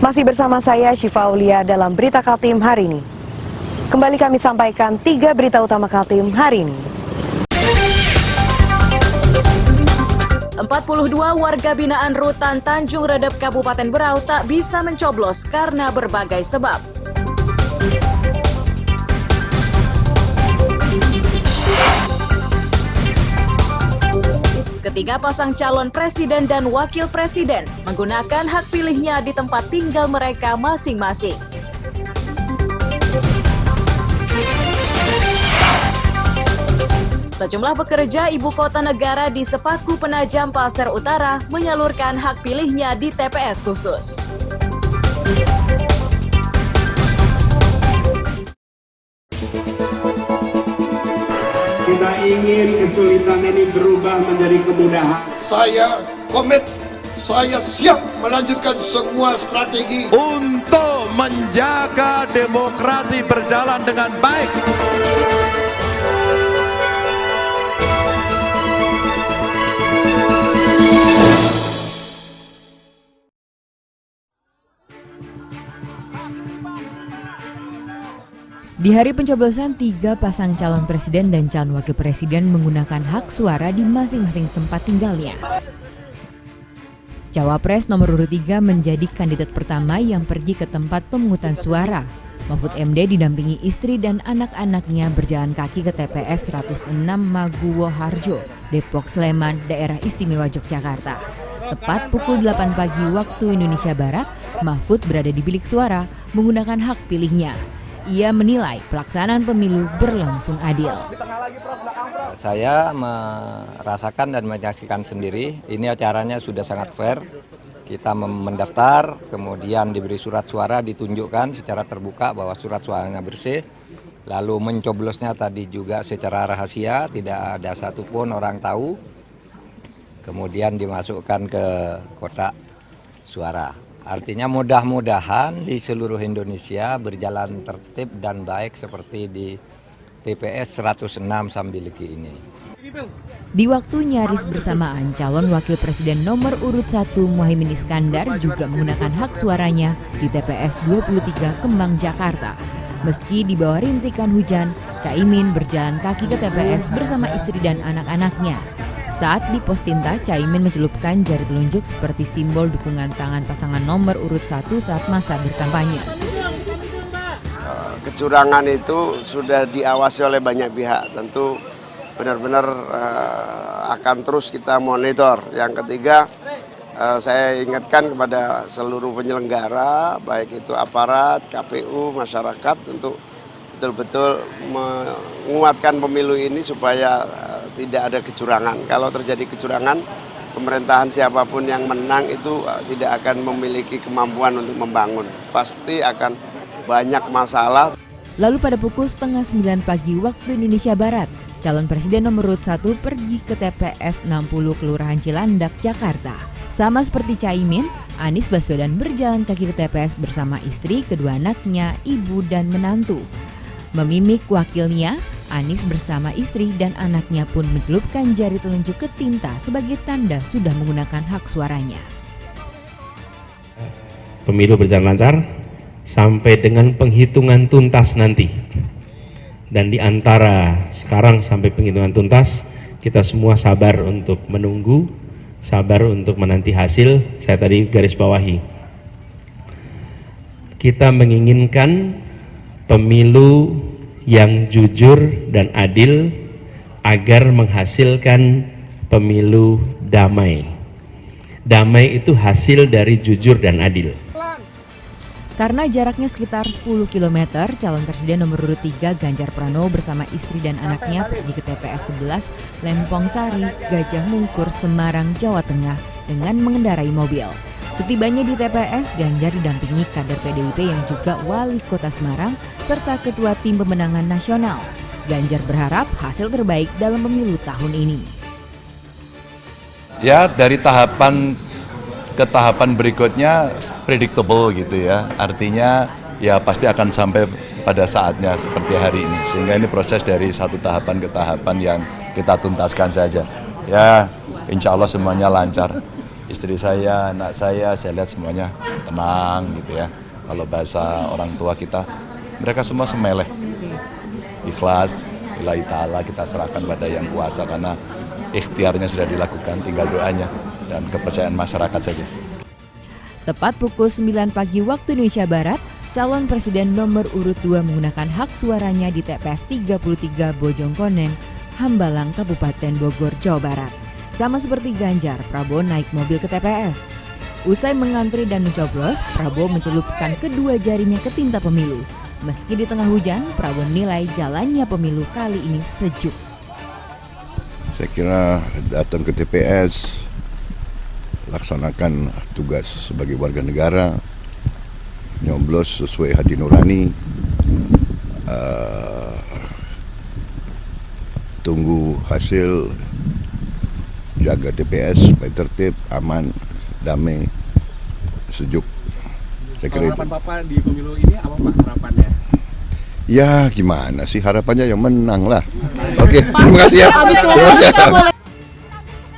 Masih bersama saya Syifa Aulia dalam Berita Kaltim hari ini. Kembali kami sampaikan 3 berita utama Kaltim hari ini. 42 warga binaan Rutan Tanjung Redep Kabupaten Berau tak bisa mencoblos karena berbagai sebab. Ketiga pasang calon presiden dan wakil presiden menggunakan hak pilihnya di tempat tinggal mereka masing-masing. Sejumlah pekerja ibu kota negara di Sepaku Penajam Pasir Utara menyalurkan hak pilihnya di TPS khusus. Kita ingin kesulitan ini berubah menjadi kemudahan. Saya komit, saya siap melanjutkan semua strategi untuk menjaga demokrasi berjalan dengan baik. Di hari pencoblosan, 3 pasang calon presiden dan calon wakil presiden menggunakan hak suara di masing-masing tempat tinggalnya. Cawapres nomor urut 3 menjadi kandidat pertama yang pergi ke tempat pemungutan suara. Mahfud MD didampingi istri dan anak-anaknya berjalan kaki ke TPS 106 Maguwo Harjo, Depok Sleman, Daerah Istimewa Yogyakarta. Tepat pukul 8 pagi waktu Indonesia Barat, Mahfud berada di bilik suara menggunakan hak pilihnya. Ia menilai pelaksanaan pemilu berlangsung adil. Saya merasakan dan menyaksikan sendiri, ini acaranya sudah sangat fair. Kita mendaftar, kemudian diberi surat suara, ditunjukkan secara terbuka bahwa surat suaranya bersih. Lalu mencoblosnya tadi juga secara rahasia, tidak ada satupun orang tahu. Kemudian dimasukkan ke kotak suara. Artinya mudah-mudahan di seluruh Indonesia berjalan tertib dan baik seperti di TPS 106 Sambiliki ini. Di waktu nyaris bersamaan, calon wakil presiden nomor urut 1 Muhaimin Iskandar juga menggunakan hak suaranya di TPS 23 Kemang, Jakarta. Meski di bawah rintikan hujan, Caimin berjalan kaki ke TPS bersama istri dan anak-anaknya. Saat di pos tinta, Caimin mencelupkan jari telunjuk seperti simbol dukungan tangan pasangan nomor urut 1 saat masa berkampanye. kecurangan itu sudah diawasi oleh banyak pihak. Tentu benar-benar akan terus kita monitor. Yang ketiga, saya ingatkan kepada seluruh penyelenggara, baik itu aparat, KPU, masyarakat, untuk betul-betul menguatkan pemilu ini supaya tidak ada kecurangan. Kalau terjadi kecurangan, pemerintahan siapapun yang menang itu tidak akan memiliki kemampuan untuk membangun. Pasti akan banyak masalah. Lalu pada pukul 8:30 pagi waktu Indonesia Barat, calon presiden nomor urut 1 pergi ke TPS 60 Kelurahan Cilandak, Jakarta. Sama seperti Caimin, Anies Baswedan berjalan kaki ke TPS bersama istri, kedua anaknya, ibu dan menantu. Memimik wakilnya, Anies bersama istri dan anaknya pun mencelupkan jari telunjuk ke tinta sebagai tanda sudah menggunakan hak suaranya. Pemilu berjalan lancar sampai dengan penghitungan tuntas nanti. Dan di antara sekarang sampai penghitungan tuntas, kita semua sabar untuk menunggu, sabar untuk menanti hasil. Saya tadi garis bawahi, kita menginginkan pemilu yang jujur dan adil agar menghasilkan pemilu damai. Damai itu hasil dari jujur dan adil. Karena jaraknya sekitar 10 km, calon presiden nomor urut 3 Ganjar Pranowo bersama istri dan anaknya pergi ke TPS 11 Lempong Sari, Gajah Mungkur, Semarang, Jawa Tengah dengan mengendarai mobil. Setibanya di TPS, Ganjar didampingi kader PDIP yang juga wali kota Semarang serta ketua tim pemenangan nasional. Ganjar berharap hasil terbaik dalam pemilu tahun ini. Ya, dari tahapan ke tahapan berikutnya predictable gitu ya. Artinya ya pasti akan sampai pada saatnya seperti hari ini. Sehingga ini proses dari satu tahapan ke tahapan yang kita tuntaskan saja. Ya, insya Allah semuanya lancar. istri saya, anak saya lihat semuanya tenang gitu ya. Kalau bahasa orang tua kita, mereka semua semeleh, ikhlas, lillahi ta'ala kita serahkan pada yang kuasa karena ikhtiarnya sudah dilakukan, tinggal doanya dan kepercayaan masyarakat saja. Tepat pukul 9 pagi waktu Indonesia Barat, calon presiden nomor urut 2 menggunakan hak suaranya di TPS 33 Bojongkoneng, Hambalang, Kabupaten Bogor, Jawa Barat. Sama seperti Ganjar, Prabowo naik mobil ke TPS. Usai mengantri dan mencoblos, Prabowo mencelupkan kedua jarinya ke tinta pemilu. Meski di tengah hujan, Prabowo menilai jalannya pemilu kali ini sejuk. Saya kira datang ke TPS, laksanakan tugas sebagai warga negara, nyoblos sesuai hati nurani, tunggu hasil, jaga TPS supaya tertib, aman, damai, sejuk. Saya kira itu. Harapan Bapak di pemilu ini apa Pak harapannya? Ya gimana sih harapannya, yang menang lah. Oke, terima kasih ya.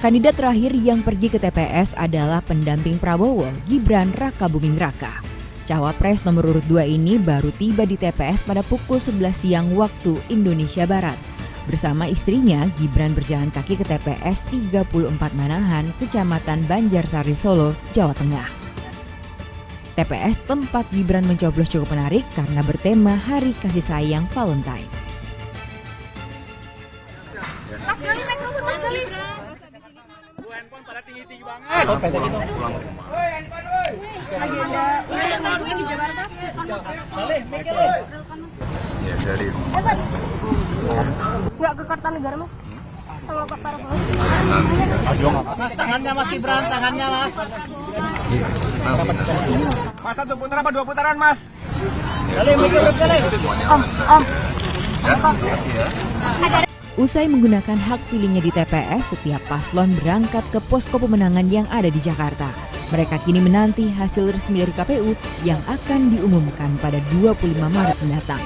Kandidat terakhir yang pergi ke TPS adalah pendamping Prabowo, Gibran Rakabuming Raka. Cawapres nomor urut 2 ini baru tiba di TPS pada pukul 11 siang waktu Indonesia Barat. Bersama istrinya, Gibran berjalan kaki ke TPS 34 Manahan, Kecamatan Banjarsari, Solo, Jawa Tengah. TPS tempat Gibran mencoblos cukup menarik karena bertema Hari Kasih Sayang Valentine. Mas Gali, mikrofon Mas Gali. Handphone pada tinggi-tinggi banget. Agenda di Jakarta. Ya, dari Nggak ke Kartanegara, Mas? Sama Pak Prabowo. Mas, tangannya Mas Gibran, tangannya Mas. Mas, 1 putaran apa 2 putaran, Mas? Usai menggunakan hak pilihnya di TPS, setiap paslon berangkat ke posko pemenangan yang ada di Jakarta. Mereka kini menanti hasil resmi dari KPU yang akan diumumkan pada 25 Maret mendatang.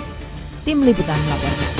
Tim Liputan melaporkan.